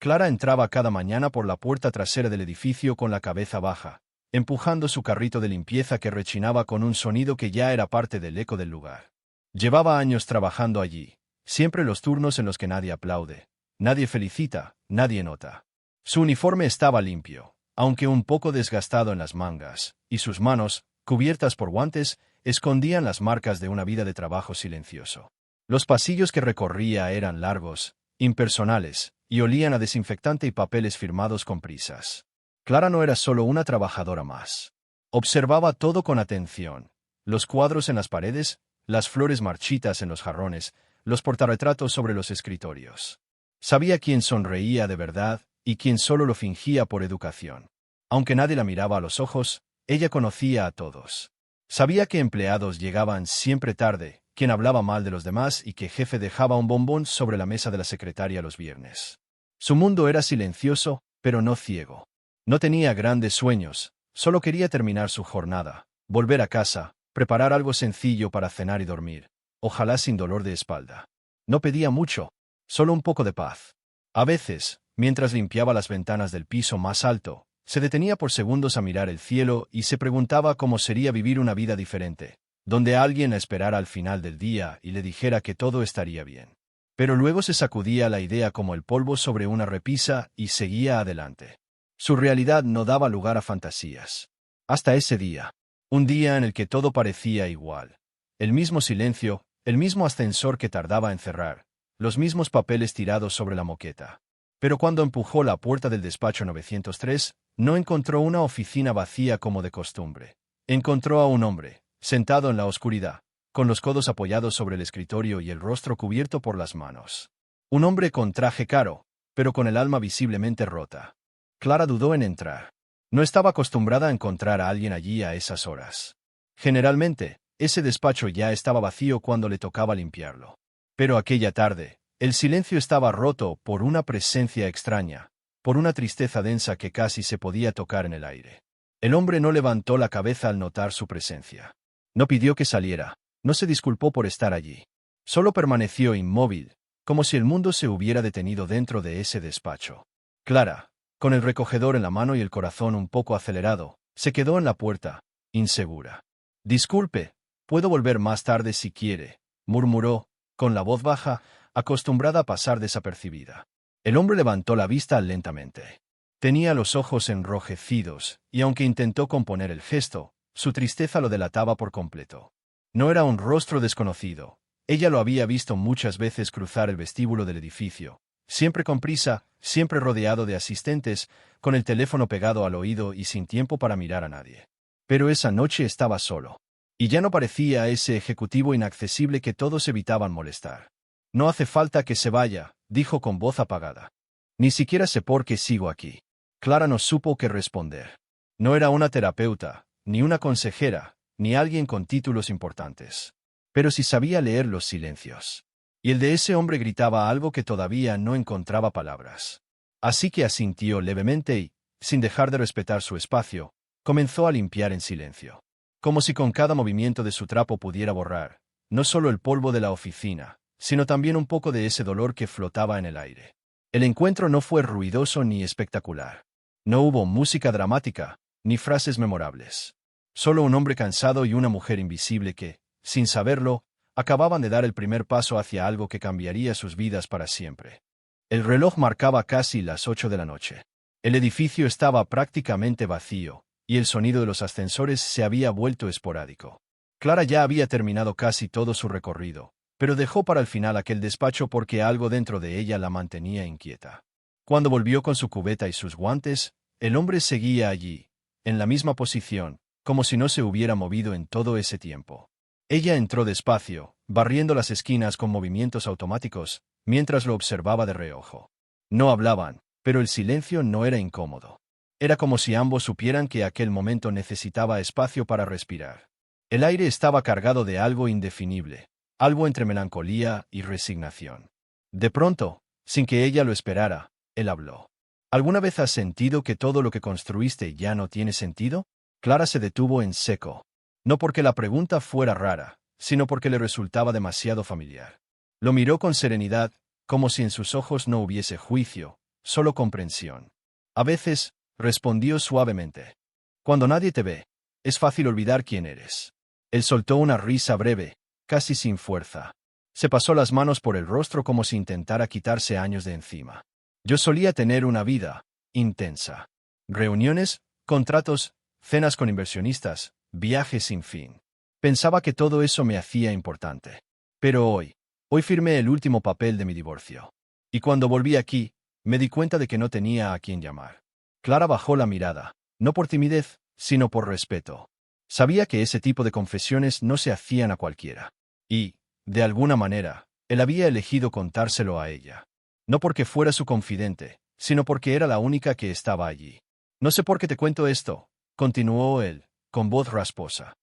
Clara entraba cada mañana por la puerta trasera del edificio con la cabeza baja, empujando su carrito de limpieza que rechinaba con un sonido que ya era parte del eco del lugar. Llevaba años trabajando allí, siempre los turnos en los que nadie aplaude, nadie felicita, nadie nota. Su uniforme estaba limpio, aunque un poco desgastado en las mangas, y sus manos, cubiertas por guantes, escondían las marcas de una vida de trabajo silencioso. Los pasillos que recorría eran largos, impersonales, y olían a desinfectante y papeles firmados con prisas. Clara no era solo una trabajadora más. Observaba todo con atención: los cuadros en las paredes, las flores marchitas en los jarrones, los portarretratos sobre los escritorios. Sabía quién sonreía de verdad y quién solo lo fingía por educación. Aunque nadie la miraba a los ojos, ella conocía a todos. Sabía que empleados llegaban siempre tarde, quién hablaba mal de los demás y qué jefe dejaba un bombón sobre la mesa de la secretaria los viernes. Su mundo era silencioso, pero no ciego. No tenía grandes sueños, solo quería terminar su jornada, volver a casa, preparar algo sencillo para cenar y dormir, ojalá sin dolor de espalda. No pedía mucho, solo un poco de paz. A veces, mientras limpiaba las ventanas del piso más alto, se detenía por segundos a mirar el cielo y se preguntaba cómo sería vivir una vida diferente, donde alguien la esperara al final del día y le dijera que todo estaría bien. Pero luego se sacudía la idea como el polvo sobre una repisa y seguía adelante. Su realidad no daba lugar a fantasías. Hasta ese día. Un día en el que todo parecía igual. El mismo silencio, el mismo ascensor que tardaba en cerrar, los mismos papeles tirados sobre la moqueta. Pero cuando empujó la puerta del despacho 903, no encontró una oficina vacía como de costumbre. Encontró a un hombre, sentado en la oscuridad, con los codos apoyados sobre el escritorio y el rostro cubierto por las manos. Un hombre con traje caro, pero con el alma visiblemente rota. Clara dudó en entrar. No estaba acostumbrada a encontrar a alguien allí a esas horas. Generalmente, ese despacho ya estaba vacío cuando le tocaba limpiarlo. Pero aquella tarde, el silencio estaba roto por una presencia extraña, por una tristeza densa que casi se podía tocar en el aire. El hombre no levantó la cabeza al notar su presencia. No pidió que saliera, no se disculpó por estar allí. Solo permaneció inmóvil, como si el mundo se hubiera detenido dentro de ese despacho. Clara, con el recogedor en la mano y el corazón un poco acelerado, se quedó en la puerta, insegura. «Disculpe, puedo volver más tarde si quiere», murmuró, con la voz baja, acostumbrada a pasar desapercibida. El hombre levantó la vista lentamente. Tenía los ojos enrojecidos, y aunque intentó componer el gesto, su tristeza lo delataba por completo. No era un rostro desconocido. Ella lo había visto muchas veces cruzar el vestíbulo del edificio, siempre con prisa, siempre rodeado de asistentes, con el teléfono pegado al oído y sin tiempo para mirar a nadie. Pero esa noche estaba solo. Y ya no parecía ese ejecutivo inaccesible que todos evitaban molestar. «No hace falta que se vaya», dijo con voz apagada. «Ni siquiera sé por qué sigo aquí». Clara no supo qué responder. No era una terapeuta, ni una consejera, ni alguien con títulos importantes. Pero sí sabía leer los silencios. Y el de ese hombre gritaba algo que todavía no encontraba palabras. Así que asintió levemente y, sin dejar de respetar su espacio, comenzó a limpiar en silencio. Como si con cada movimiento de su trapo pudiera borrar, no solo el polvo de la oficina, sino también un poco de ese dolor que flotaba en el aire. El encuentro no fue ruidoso ni espectacular. No hubo música dramática, ni frases memorables. Solo un hombre cansado y una mujer invisible que, sin saberlo, acababan de dar el primer paso hacia algo que cambiaría sus vidas para siempre. El reloj marcaba casi las 8 de la noche. El edificio estaba prácticamente vacío, y el sonido de los ascensores se había vuelto esporádico. Clara ya había terminado casi todo su recorrido, pero dejó para el final aquel despacho porque algo dentro de ella la mantenía inquieta. Cuando volvió con su cubeta y sus guantes, el hombre seguía allí, en la misma posición, como si no se hubiera movido en todo ese tiempo. Ella entró despacio, barriendo las esquinas con movimientos automáticos, mientras lo observaba de reojo. No hablaban, pero el silencio no era incómodo. Era como si ambos supieran que aquel momento necesitaba espacio para respirar. El aire estaba cargado de algo indefinible, algo entre melancolía y resignación. De pronto, sin que ella lo esperara, él habló. ¿Alguna vez has sentido que todo lo que construiste ya no tiene sentido? Clara se detuvo en seco. No porque la pregunta fuera rara, sino porque le resultaba demasiado familiar. Lo miró con serenidad, como si en sus ojos no hubiese juicio, solo comprensión. A veces, respondió suavemente. Cuando nadie te ve, es fácil olvidar quién eres. Él soltó una risa breve, casi sin fuerza. Se pasó las manos por el rostro como si intentara quitarse años de encima. Yo solía tener una vida intensa. Reuniones, contratos, cenas con inversionistas, viajes sin fin. Pensaba que todo eso me hacía importante. Pero hoy firmé el último papel de mi divorcio. Y cuando volví aquí, me di cuenta de que no tenía a quién llamar. Clara bajó la mirada, no por timidez, sino por respeto. Sabía que ese tipo de confesiones no se hacían a cualquiera. Y, de alguna manera, él había elegido contárselo a ella. No porque fuera su confidente, sino porque era la única que estaba allí. No sé por qué te cuento esto, continuó él, con voz rasposa.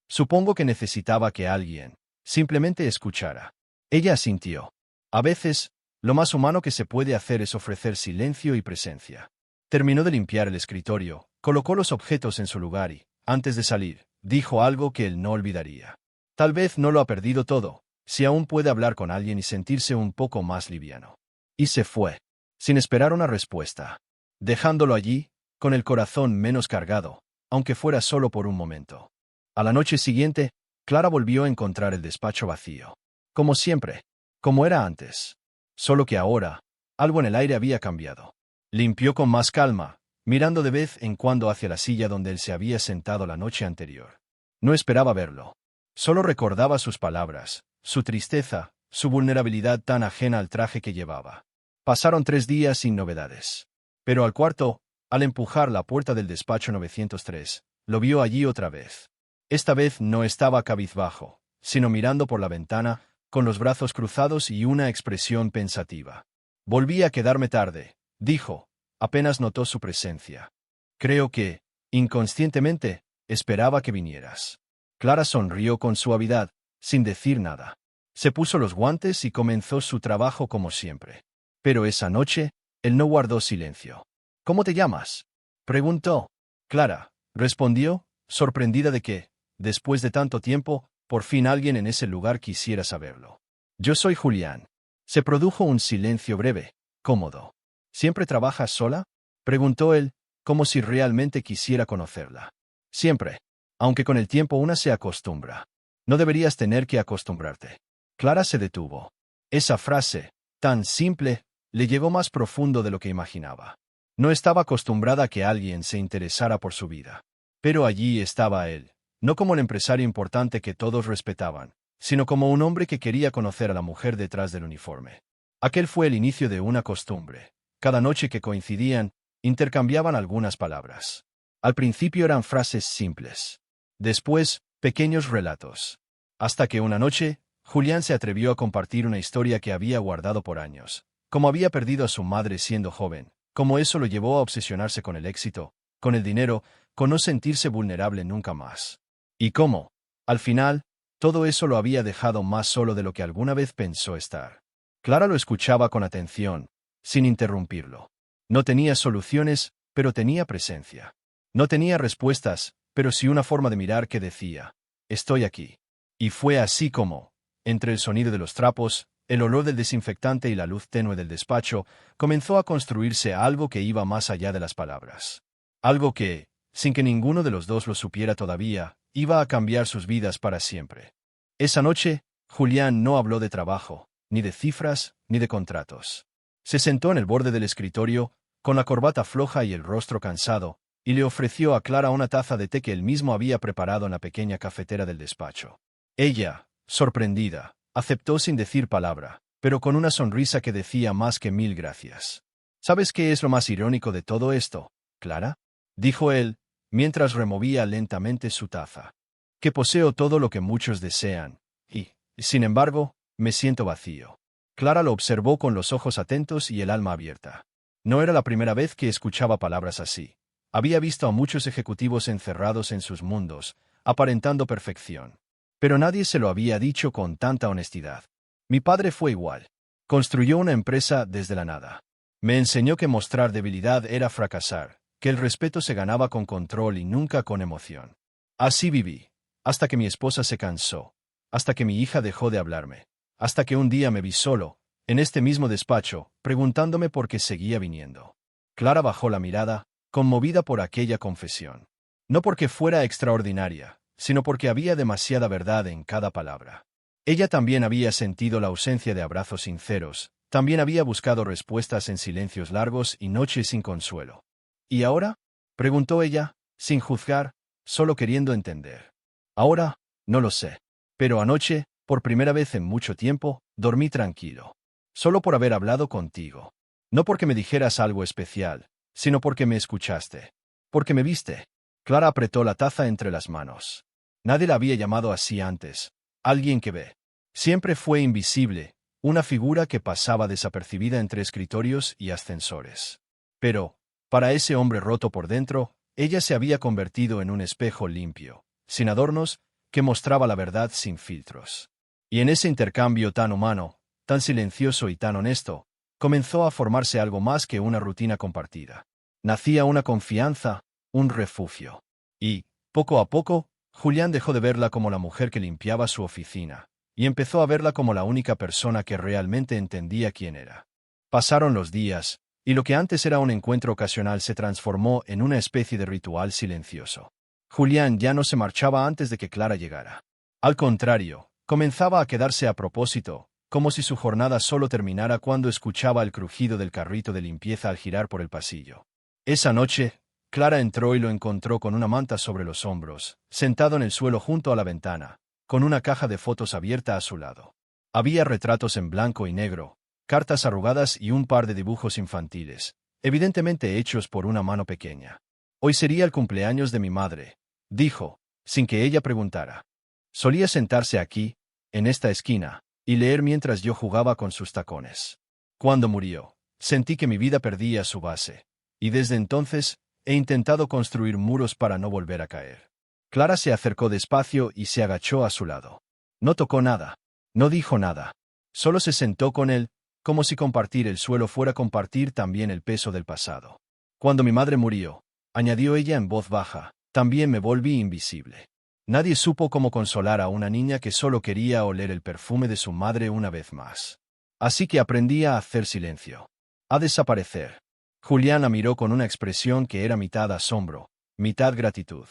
Supongo que necesitaba que alguien simplemente escuchara. Ella asintió. A veces, lo más humano que se puede hacer es ofrecer silencio y presencia. Terminó de limpiar el escritorio, colocó los objetos en su lugar y, antes de salir, dijo algo que él no olvidaría. Tal vez no lo ha perdido todo, si aún puede hablar con alguien y sentirse un poco más liviano. Y se fue, sin esperar una respuesta, dejándolo allí, con el corazón menos cargado, aunque fuera solo por un momento. A la noche siguiente, Clara volvió a encontrar el despacho vacío. Como siempre, como era antes. Solo que ahora, algo en el aire había cambiado. Limpió con más calma, mirando de vez en cuando hacia la silla donde él se había sentado la noche anterior. No esperaba verlo. Solo recordaba sus palabras, su tristeza, su vulnerabilidad tan ajena al traje que llevaba. Pasaron 3 días sin novedades. Pero al cuarto, al empujar la puerta del despacho 903, lo vio allí otra vez. Esta vez no estaba cabizbajo, sino mirando por la ventana, con los brazos cruzados y una expresión pensativa. Volví a quedarme tarde, dijo, apenas notó su presencia. Creo que, inconscientemente, esperaba que vinieras. Clara sonrió con suavidad, sin decir nada. Se puso los guantes y comenzó su trabajo como siempre. Pero esa noche, él no guardó silencio. ¿Cómo te llamas?, preguntó. Clara, respondió, sorprendida de que, después de tanto tiempo, por fin alguien en ese lugar quisiera saberlo. Yo soy Julián. Se produjo un silencio breve, cómodo. ¿Siempre trabajas sola?, preguntó él, como si realmente quisiera conocerla. Siempre. Aunque con el tiempo una se acostumbra. No deberías tener que acostumbrarte. Clara se detuvo. Esa frase, tan simple, le llegó más profundo de lo que imaginaba. No estaba acostumbrada a que alguien se interesara por su vida. Pero allí estaba él, no como el empresario importante que todos respetaban, sino como un hombre que quería conocer a la mujer detrás del uniforme. Aquel fue el inicio de una costumbre. Cada noche que coincidían, intercambiaban algunas palabras. Al principio eran frases simples. Después, pequeños relatos. Hasta que una noche, Julián se atrevió a compartir una historia que había guardado por años. Cómo había perdido a su madre siendo joven, cómo eso lo llevó a obsesionarse con el éxito, con el dinero, con no sentirse vulnerable nunca más. Y cómo, al final, todo eso lo había dejado más solo de lo que alguna vez pensó estar. Clara lo escuchaba con atención, sin interrumpirlo. No tenía soluciones, pero tenía presencia. No tenía respuestas, pero sí una forma de mirar que decía, estoy aquí. Y fue así como, entre el sonido de los trapos, el olor del desinfectante y la luz tenue del despacho, comenzó a construirse algo que iba más allá de las palabras. Algo que, sin que ninguno de los dos lo supiera todavía, iba a cambiar sus vidas para siempre. Esa noche, Julián no habló de trabajo, ni de cifras, ni de contratos. Se sentó en el borde del escritorio, con la corbata floja y el rostro cansado, y le ofreció a Clara una taza de té que él mismo había preparado en la pequeña cafetera del despacho. Ella, sorprendida, aceptó sin decir palabra, pero con una sonrisa que decía más que 1000 gracias. ¿Sabes qué es lo más irónico de todo esto, Clara?, dijo él, mientras removía lentamente su taza. Que poseo todo lo que muchos desean, y, sin embargo, me siento vacío. Clara lo observó con los ojos atentos y el alma abierta. No era la primera vez que escuchaba palabras así. Había visto a muchos ejecutivos encerrados en sus mundos, aparentando perfección. Pero nadie se lo había dicho con tanta honestidad. Mi padre fue igual. Construyó una empresa desde la nada. Me enseñó que mostrar debilidad era fracasar, que el respeto se ganaba con control y nunca con emoción. Así viví, hasta que mi esposa se cansó, hasta que mi hija dejó de hablarme, hasta que un día me vi solo, en este mismo despacho, preguntándome por qué seguía viniendo. Clara bajó la mirada, conmovida por aquella confesión. No porque fuera extraordinaria, sino porque había demasiada verdad en cada palabra. Ella también había sentido la ausencia de abrazos sinceros, también había buscado respuestas en silencios largos y noches sin consuelo. ¿Y ahora? Preguntó ella, sin juzgar, solo queriendo entender. Ahora, no lo sé. Pero anoche, por primera vez en mucho tiempo, dormí tranquilo. Solo por haber hablado contigo. No porque me dijeras algo especial, sino porque me escuchaste. Porque me viste. Clara apretó la taza entre las manos. Nadie la había llamado así antes. Alguien que ve. Siempre fue invisible, una figura que pasaba desapercibida entre escritorios y ascensores. Pero, para ese hombre roto por dentro, ella se había convertido en un espejo limpio, sin adornos, que mostraba la verdad sin filtros. Y en ese intercambio tan humano, tan silencioso y tan honesto, comenzó a formarse algo más que una rutina compartida. Nacía una confianza, un refugio. Y, poco a poco, Julián dejó de verla como la mujer que limpiaba su oficina, y empezó a verla como la única persona que realmente entendía quién era. Pasaron los días, y lo que antes era un encuentro ocasional se transformó en una especie de ritual silencioso. Julián ya no se marchaba antes de que Clara llegara. Al contrario, comenzaba a quedarse a propósito, como si su jornada solo terminara cuando escuchaba el crujido del carrito de limpieza al girar por el pasillo. Esa noche, Clara entró y lo encontró con una manta sobre los hombros, sentado en el suelo junto a la ventana, con una caja de fotos abierta a su lado. Había retratos en blanco y negro, cartas arrugadas y un par de dibujos infantiles, evidentemente hechos por una mano pequeña. Hoy sería el cumpleaños de mi madre, dijo, sin que ella preguntara. Solía sentarse aquí, en esta esquina, y leer mientras yo jugaba con sus tacones. Cuando murió, sentí que mi vida perdía su base, y desde entonces he intentado construir muros para no volver a caer. Clara se acercó despacio y se agachó a su lado. No tocó nada, no dijo nada, solo se sentó con él, como si compartir el suelo fuera compartir también el peso del pasado. Cuando mi madre murió, añadió ella en voz baja, también me volví invisible. Nadie supo cómo consolar a una niña que solo quería oler el perfume de su madre una vez más. Así que aprendí a hacer silencio. A desaparecer. Julián la miró con una expresión que era mitad asombro, mitad gratitud.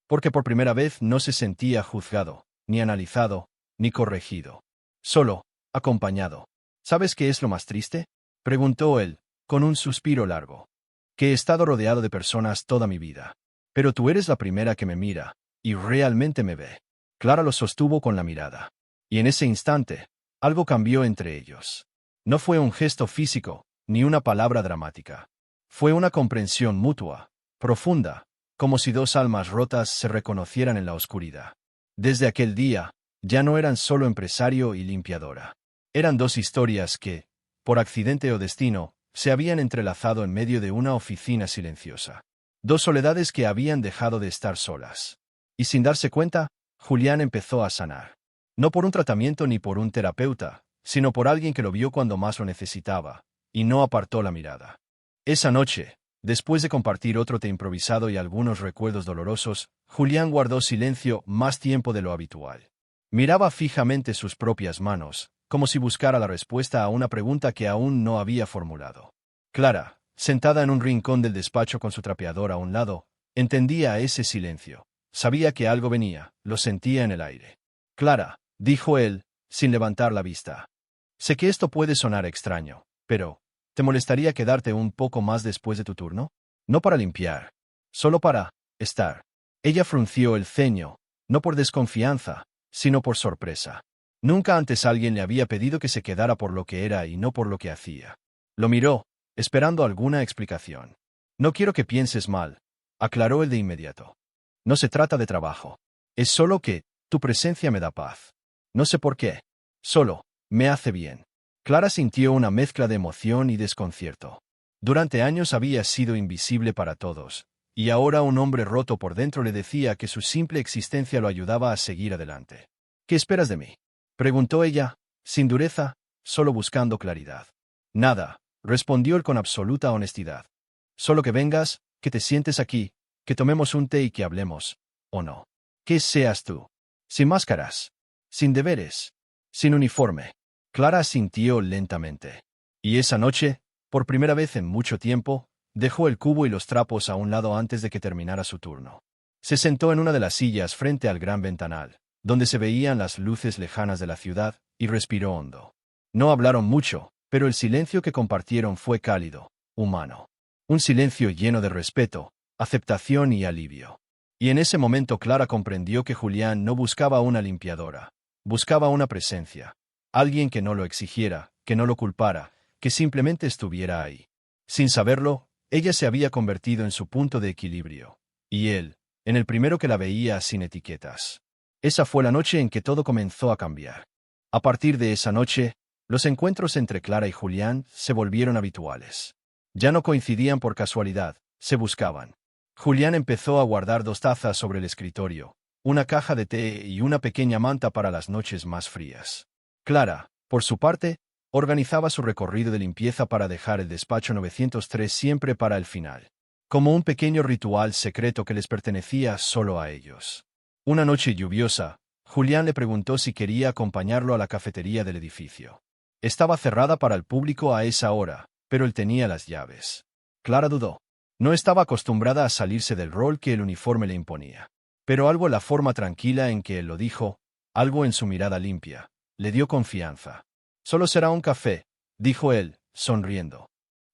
Porque por primera vez no se sentía juzgado, ni analizado, ni corregido. Solo, acompañado. ¿Sabes qué es lo más triste? Preguntó él, con un suspiro largo. Que he estado rodeado de personas toda mi vida. Pero tú eres la primera que me mira, y realmente me ve. Clara lo sostuvo con la mirada. Y en ese instante, algo cambió entre ellos. No fue un gesto físico, ni una palabra dramática. Fue una comprensión mutua, profunda, como si dos almas rotas se reconocieran en la oscuridad. Desde aquel día, ya no eran solo empresario y limpiadora. Eran dos historias que, por accidente o destino, se habían entrelazado en medio de una oficina silenciosa. Dos soledades que habían dejado de estar solas. Y sin darse cuenta, Julián empezó a sanar. No por un tratamiento ni por un terapeuta, sino por alguien que lo vio cuando más lo necesitaba, y no apartó la mirada. Esa noche, después de compartir otro té improvisado y algunos recuerdos dolorosos, Julián guardó silencio más tiempo de lo habitual. Miraba fijamente sus propias manos, como si buscara la respuesta a una pregunta que aún no había formulado. Clara, sentada en un rincón del despacho con su trapeador a un lado, entendía ese silencio. Sabía que algo venía, lo sentía en el aire. Clara, dijo él, sin levantar la vista. Sé que esto puede sonar extraño, pero ¿te molestaría quedarte un poco más después de tu turno? No para limpiar, solo para estar. Ella frunció el ceño, no por desconfianza, sino por sorpresa. Nunca antes alguien le había pedido que se quedara por lo que era y no por lo que hacía. Lo miró, esperando alguna explicación. No quiero que pienses mal, aclaró él de inmediato. No se trata de trabajo. Es solo que tu presencia me da paz. No sé por qué. Solo, me hace bien. Clara sintió una mezcla de emoción y desconcierto. Durante años había sido invisible para todos, y ahora un hombre roto por dentro le decía que su simple existencia lo ayudaba a seguir adelante. ¿Qué esperas de mí? Preguntó ella, sin dureza, solo buscando claridad. Nada, respondió él con absoluta honestidad. Solo que vengas, que te sientes aquí, que tomemos un té y que hablemos, ¿o no? Que seas tú. Sin máscaras. Sin deberes. Sin uniforme. Clara asintió lentamente. Y esa noche, por primera vez en mucho tiempo, dejó el cubo y los trapos a un lado antes de que terminara su turno. Se sentó en una de las sillas frente al gran ventanal, donde se veían las luces lejanas de la ciudad, y respiró hondo. No hablaron mucho, pero el silencio que compartieron fue cálido, humano. Un silencio lleno de respeto, aceptación y alivio. Y en ese momento Clara comprendió que Julián no buscaba una limpiadora. Buscaba una presencia. Alguien que no lo exigiera, que no lo culpara, que simplemente estuviera ahí. Sin saberlo, ella se había convertido en su punto de equilibrio. Y él, en el primero que la veía sin etiquetas. Esa fue la noche en que todo comenzó a cambiar. A partir de esa noche, los encuentros entre Clara y Julián se volvieron habituales. Ya no coincidían por casualidad, se buscaban. Julián empezó a guardar 2 tazas sobre el escritorio, una caja de té y una pequeña manta para las noches más frías. Clara, por su parte, organizaba su recorrido de limpieza para dejar el despacho 903 siempre para el final, como un pequeño ritual secreto que les pertenecía solo a ellos. Una noche lluviosa, Julián le preguntó si quería acompañarlo a la cafetería del edificio. Estaba cerrada para el público a esa hora, pero él tenía las llaves. Clara dudó. No estaba acostumbrada a salirse del rol que el uniforme le imponía. Pero algo en la forma tranquila en que él lo dijo, algo en su mirada limpia, le dio confianza. «Solo será un café», dijo él, sonriendo.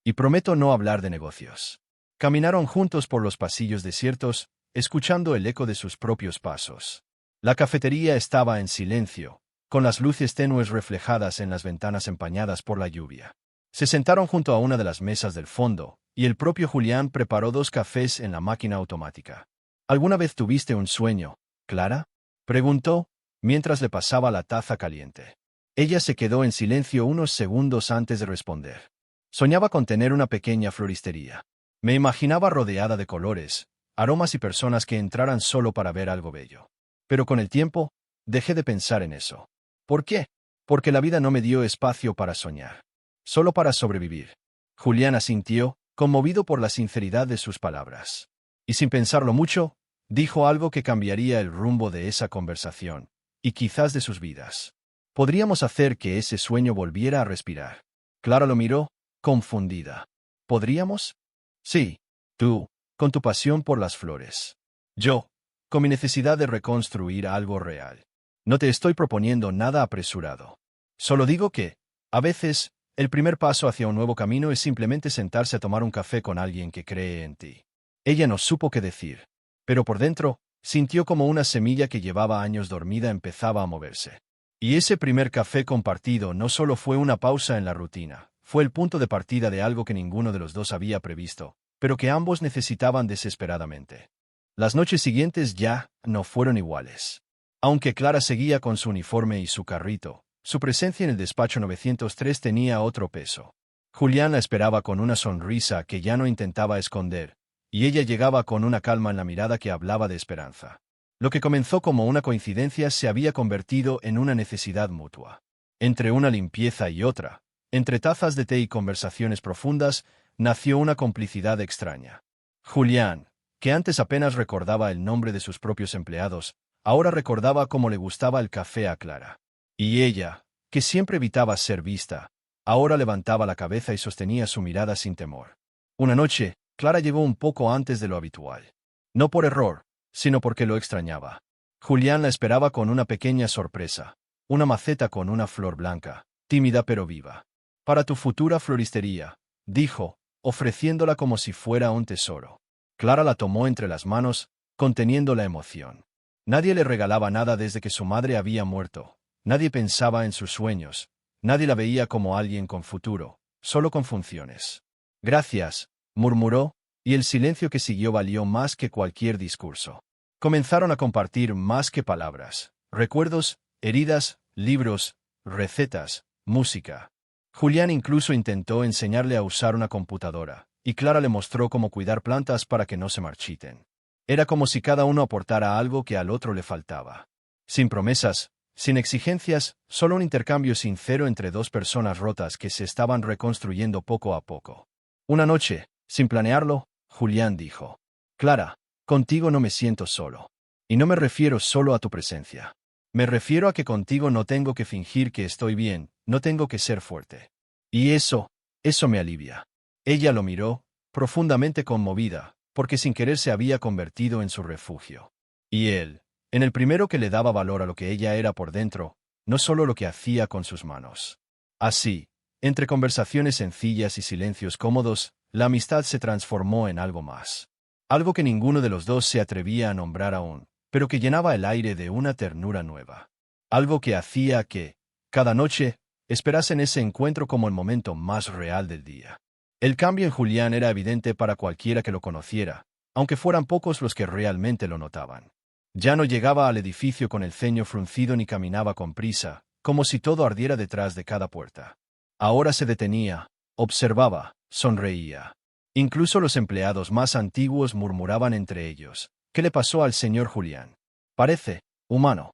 «Y prometo no hablar de negocios». Caminaron juntos por los pasillos desiertos, escuchando el eco de sus propios pasos. La cafetería estaba en silencio, con las luces tenues reflejadas en las ventanas empañadas por la lluvia. Se sentaron junto a una de las mesas del fondo, y el propio Julián preparó 2 cafés en la máquina automática. «¿Alguna vez tuviste un sueño, Clara?», preguntó, mientras le pasaba la taza caliente. Ella se quedó en silencio unos segundos antes de responder. «Soñaba con tener una pequeña floristería. Me imaginaba rodeada de colores, aromas y personas que entraran solo para ver algo bello. Pero con el tiempo, dejé de pensar en eso. ¿Por qué? Porque la vida no me dio espacio para soñar. Solo para sobrevivir». Julián asintió, conmovido por la sinceridad de sus palabras. Y sin pensarlo mucho, dijo algo que cambiaría el rumbo de esa conversación, y quizás de sus vidas. «Podríamos hacer que ese sueño volviera a respirar». Clara lo miró, confundida. ¿Podríamos? Sí. Tú, con tu pasión por las flores. Yo, con mi necesidad de reconstruir algo real. No te estoy proponiendo nada apresurado. Solo digo que, a veces, el primer paso hacia un nuevo camino es simplemente sentarse a tomar un café con alguien que cree en ti. Ella no supo qué decir, pero por dentro, sintió como una semilla que llevaba años dormida empezaba a moverse. Y ese primer café compartido no solo fue una pausa en la rutina, fue el punto de partida de algo que ninguno de los dos había previsto, pero que ambos necesitaban desesperadamente. Las noches siguientes ya no fueron iguales. Aunque Clara seguía con su uniforme y su carrito, su presencia en el despacho 903 tenía otro peso. Julián la esperaba con una sonrisa que ya no intentaba esconder, y ella llegaba con una calma en la mirada que hablaba de esperanza. Lo que comenzó como una coincidencia se había convertido en una necesidad mutua. Entre una limpieza y otra, entre tazas de té y conversaciones profundas, nació una complicidad extraña. Julián, que antes apenas recordaba el nombre de sus propios empleados, ahora recordaba cómo le gustaba el café a Clara. Y ella, que siempre evitaba ser vista, ahora levantaba la cabeza y sostenía su mirada sin temor. Una noche, Clara llegó un poco antes de lo habitual. No por error, sino porque lo extrañaba. Julián la esperaba con una pequeña sorpresa, una maceta con una flor blanca, tímida pero viva. «Para tu futura floristería», dijo, ofreciéndola como si fuera un tesoro. Clara la tomó entre las manos, conteniendo la emoción. Nadie le regalaba nada desde que su madre había muerto, nadie pensaba en sus sueños, nadie la veía como alguien con futuro, solo con funciones. «Gracias», murmuró, y el silencio que siguió valió más que cualquier discurso. Comenzaron a compartir más que palabras, recuerdos, heridas, libros, recetas, música. Julián incluso intentó enseñarle a usar una computadora, y Clara le mostró cómo cuidar plantas para que no se marchiten. Era como si cada uno aportara algo que al otro le faltaba. Sin promesas, sin exigencias, solo un intercambio sincero entre 2 personas rotas que se estaban reconstruyendo poco a poco. Una noche, sin planearlo, Julián dijo: «Clara, contigo no me siento solo. Y no me refiero solo a tu presencia. Me refiero a que contigo no tengo que fingir que estoy bien, no tengo que ser fuerte. Y eso, Eso me alivia. Ella lo miró, profundamente conmovida, porque sin querer se había convertido en su refugio. Y él, en el primero que le daba valor a lo que ella era por dentro, no solo lo que hacía con sus manos. Así, entre conversaciones sencillas y silencios cómodos, la amistad se transformó en algo más. Algo que ninguno de los dos se atrevía a nombrar aún, pero que llenaba el aire de una ternura nueva. Algo que hacía que, cada noche, esperasen ese encuentro como el momento más real del día. El cambio en Julián era evidente para cualquiera que lo conociera, aunque fueran pocos los que realmente lo notaban. Ya no llegaba al edificio con el ceño fruncido ni caminaba con prisa, como si todo ardiera detrás de cada puerta. Ahora se detenía, observaba, sonreía. Incluso los empleados más antiguos murmuraban entre ellos: ¿qué le pasó al señor Julián? Parece humano.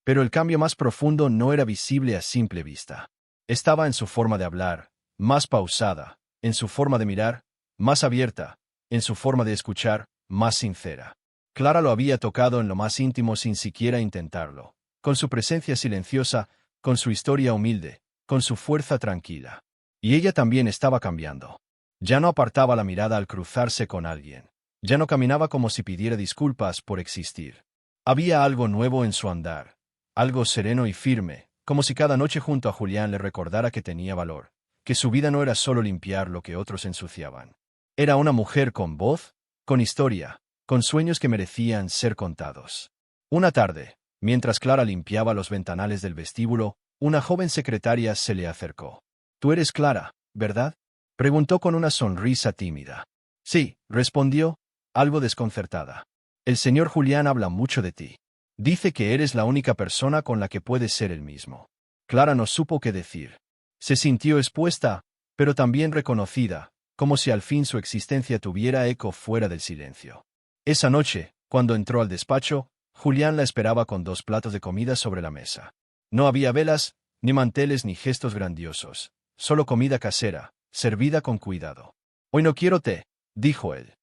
Pero el cambio más profundo no era visible a simple vista. Estaba en su forma de hablar, más pausada, en su forma de mirar, más abierta, en su forma de escuchar, más sincera. Clara lo había tocado en lo más íntimo sin siquiera intentarlo, con su presencia silenciosa, con su historia humilde, con su fuerza tranquila. Y ella también estaba cambiando. Ya no apartaba la mirada al cruzarse con alguien. Ya no caminaba como si pidiera disculpas por existir. Había algo nuevo en su andar, algo sereno y firme, como si cada noche junto a Julián le recordara que tenía valor, que su vida no era solo limpiar lo que otros ensuciaban. Era una mujer con voz, con historia, con sueños que merecían ser contados. Una tarde, mientras Clara limpiaba los ventanales del vestíbulo, una joven secretaria se le acercó. «Tú eres Clara, ¿verdad?», preguntó con una sonrisa tímida. «Sí», respondió, algo desconcertada. «El señor Julián habla mucho de ti. Dice que eres la única persona con la que puedes ser el mismo». Clara no supo qué decir. Se sintió expuesta, pero también reconocida, como si al fin su existencia tuviera eco fuera del silencio. Esa noche, cuando entró al despacho, Julián la esperaba con 2 platos de comida sobre la mesa. No había velas, ni manteles ni gestos grandiosos, solo comida casera, servida con cuidado. «Hoy no quiero té», dijo él.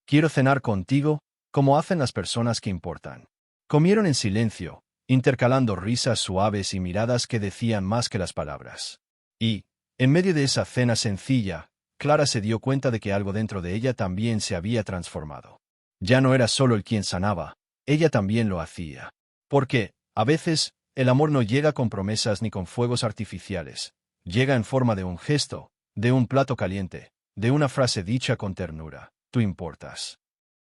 «Quiero cenar contigo, como hacen las personas que importan». Comieron en silencio, intercalando risas suaves y miradas que decían más que las palabras. Y, en medio de esa cena sencilla, Clara se dio cuenta de que algo dentro de ella también se había transformado. Ya no era solo el quien sanaba, ella también lo hacía. Porque, a veces, el amor no llega con promesas ni con fuegos artificiales. Llega en forma de un gesto, de un plato caliente, de una frase dicha con ternura: «Tú importas».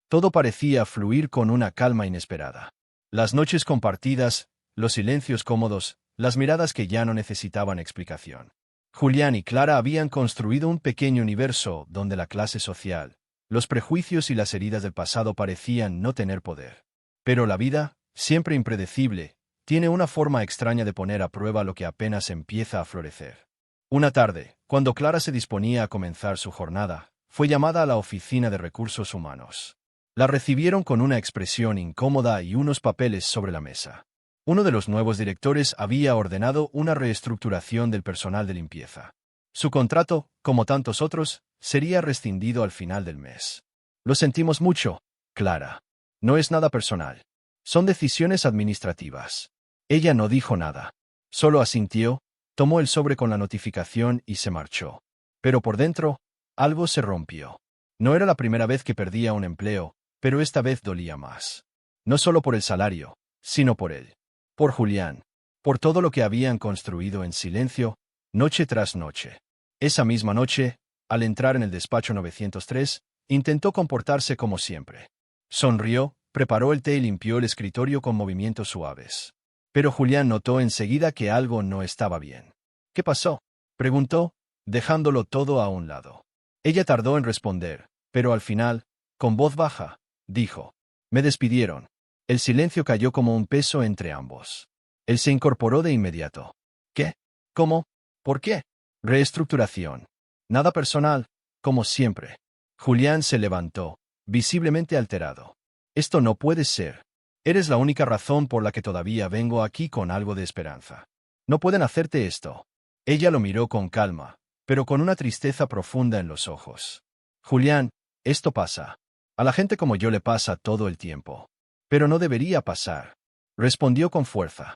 Todo parecía fluir con una calma inesperada. Las noches compartidas, los silencios cómodos, las miradas que ya no necesitaban explicación. Julián y Clara habían construido un pequeño universo donde la clase social, los prejuicios y las heridas del pasado parecían no tener poder. Pero la vida, siempre impredecible, tiene una forma extraña de poner a prueba lo que apenas empieza a florecer. Una tarde, cuando Clara se disponía a comenzar su jornada, fue llamada a la oficina de recursos humanos. La recibieron con una expresión incómoda y unos papeles sobre la mesa. Uno de los nuevos directores había ordenado una reestructuración del personal de limpieza. Su contrato, como tantos otros, sería rescindido al final del mes. «Lo sentimos mucho, Clara. No es nada personal. Son decisiones administrativas». Ella no dijo nada. Solo asintió, tomó el sobre con la notificación y se marchó. Pero por dentro, algo se rompió. No era la primera vez que perdía un empleo, pero esta vez dolía más. No solo por el salario, sino por él. Por Julián. Por todo lo que habían construido en silencio, noche tras noche. Esa misma noche, al entrar en el despacho 903, intentó comportarse como siempre. Sonrió, preparó el té y limpió el escritorio con movimientos suaves. Pero Julián notó enseguida que algo no estaba bien. «¿Qué pasó?», preguntó, dejándolo todo a un lado. Ella tardó en responder, pero al final, con voz baja, dijo: «Me despidieron». El silencio cayó como un peso entre ambos. Él se incorporó de inmediato. «¿Qué? ¿Cómo? ¿Por qué?» «Reestructuración. Nada personal, como siempre». Julián se levantó, visiblemente alterado. «Esto no puede ser. Eres la única razón por la que todavía vengo aquí con algo de esperanza. No pueden hacerte esto». Ella lo miró con calma, pero con una tristeza profunda en los ojos. «Julián, esto pasa. A la gente como yo le pasa todo el tiempo. Pero no debería pasar», respondió con fuerza.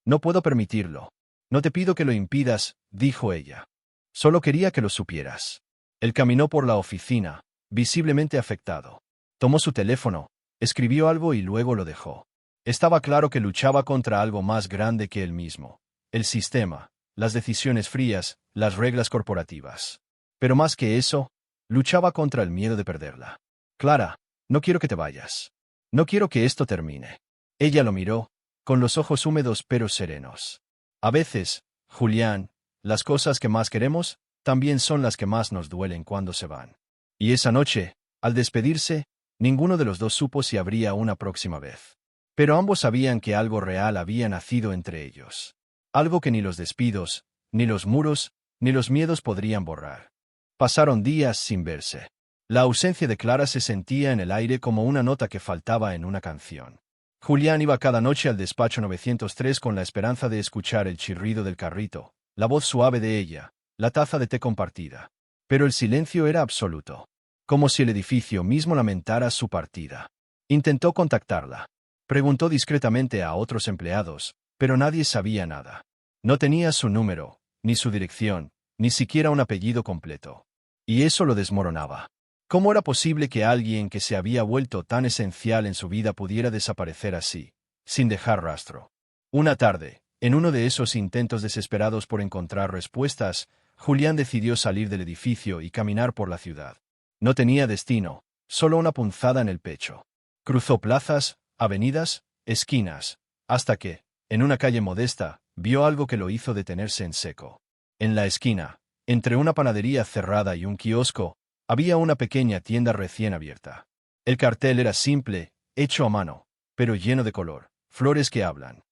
«No puedo permitirlo. No te pido que lo impidas», dijo ella. Solo quería que lo supieras. Él caminó por la oficina, visiblemente afectado. Tomó su teléfono, escribió algo y luego lo dejó. Estaba claro que luchaba contra algo más grande que él mismo. El sistema, las decisiones frías, las reglas corporativas. Pero más que eso, luchaba contra el miedo de perderla. Clara, no quiero que te vayas. No quiero que esto termine. Ella lo miró, con los ojos húmedos pero serenos. A veces, Julián, las cosas que más queremos, también son las que más nos duelen cuando se van. Y esa noche, al despedirse, ninguno de los dos supo si habría una próxima vez. Pero ambos sabían que algo real había nacido entre ellos. Algo que ni los despidos, ni los muros, ni los miedos podrían borrar. Pasaron días sin verse. La ausencia de Clara se sentía en el aire como una nota que faltaba en una canción. Julián iba cada noche al despacho 903 con la esperanza de escuchar el chirrido del carrito, la voz suave de ella, la taza de té compartida. Pero el silencio era absoluto, como si el edificio mismo lamentara su partida. Intentó contactarla. Preguntó discretamente a otros empleados, pero nadie sabía nada. No tenía su número, ni su dirección, ni siquiera un apellido completo. Y eso lo desmoronaba. ¿Cómo era posible que alguien que se había vuelto tan esencial en su vida pudiera desaparecer así, sin dejar rastro? Una tarde, en uno de esos intentos desesperados por encontrar respuestas, Julián decidió salir del edificio y caminar por la ciudad. No tenía destino, solo una punzada en el pecho. Cruzó plazas, avenidas, esquinas, hasta que, en una calle modesta, vio algo que lo hizo detenerse en seco. En la esquina, entre una panadería cerrada y un kiosco, había una pequeña tienda recién abierta. El cartel era simple, hecho a mano, pero lleno de color, flores que hablan.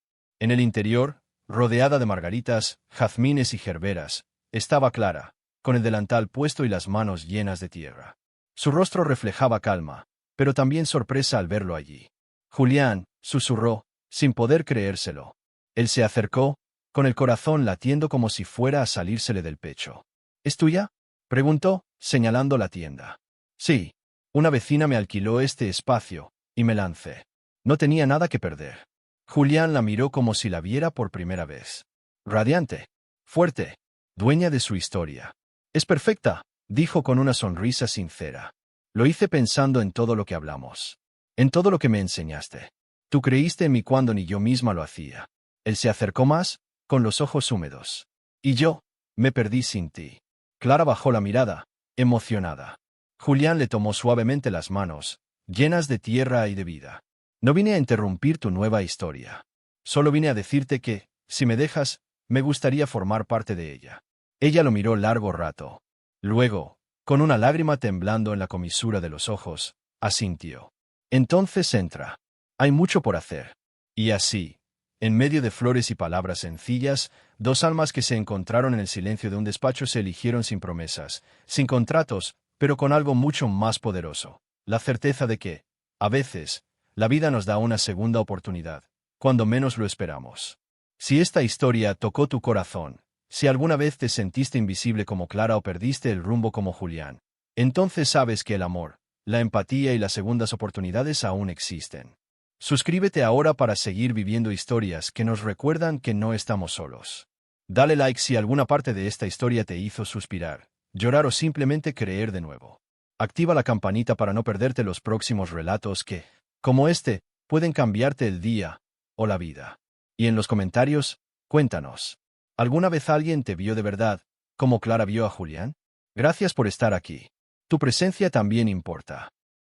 En el interior, rodeada de margaritas, jazmines y gerberas, estaba Clara, con el delantal puesto y las manos llenas de tierra. Su rostro reflejaba calma, pero también sorpresa al verlo allí. Julián, susurró, sin poder creérselo. Él se acercó, con el corazón latiendo como si fuera a salírsele del pecho. ¿Es tuya?, preguntó, señalando la tienda. Sí. Una vecina me alquiló este espacio, y me lancé. No tenía nada que perder. Julián la miró como si la viera por primera vez. Radiante. Fuerte. Dueña de su historia. Es perfecta, dijo con una sonrisa sincera. Lo hice pensando en todo lo que hablamos. En todo lo que me enseñaste. Tú creíste en mí cuando ni yo misma lo hacía. Él se acercó más, con los ojos húmedos. Y yo, me perdí sin ti. Clara bajó la mirada, emocionada. Julián le tomó suavemente las manos, llenas de tierra y de vida. No vine a interrumpir tu nueva historia. Solo vine a decirte que, si me dejas, me gustaría formar parte de ella. Ella lo miró largo rato. Luego, con una lágrima temblando en la comisura de los ojos, asintió. Entonces entra. Hay mucho por hacer. Y así, en medio de flores y palabras sencillas, dos almas que se encontraron en el silencio de un despacho se eligieron sin promesas, sin contratos, pero con algo mucho más poderoso, la certeza de que, a veces, la vida nos da una segunda oportunidad, cuando menos lo esperamos. Si esta historia tocó tu corazón, si alguna vez te sentiste invisible como Clara o perdiste el rumbo como Julián, entonces sabes que el amor, la empatía y las segundas oportunidades aún existen. Suscríbete ahora para seguir viviendo historias que nos recuerdan que no estamos solos. Dale like si alguna parte de esta historia te hizo suspirar, llorar o simplemente creer de nuevo. Activa la campanita para no perderte los próximos relatos que, como este, pueden cambiarte el día o la vida. Y en los comentarios, cuéntanos. ¿Alguna vez alguien te vio de verdad, como Clara vio a Julián? Gracias por estar aquí. Tu presencia también importa.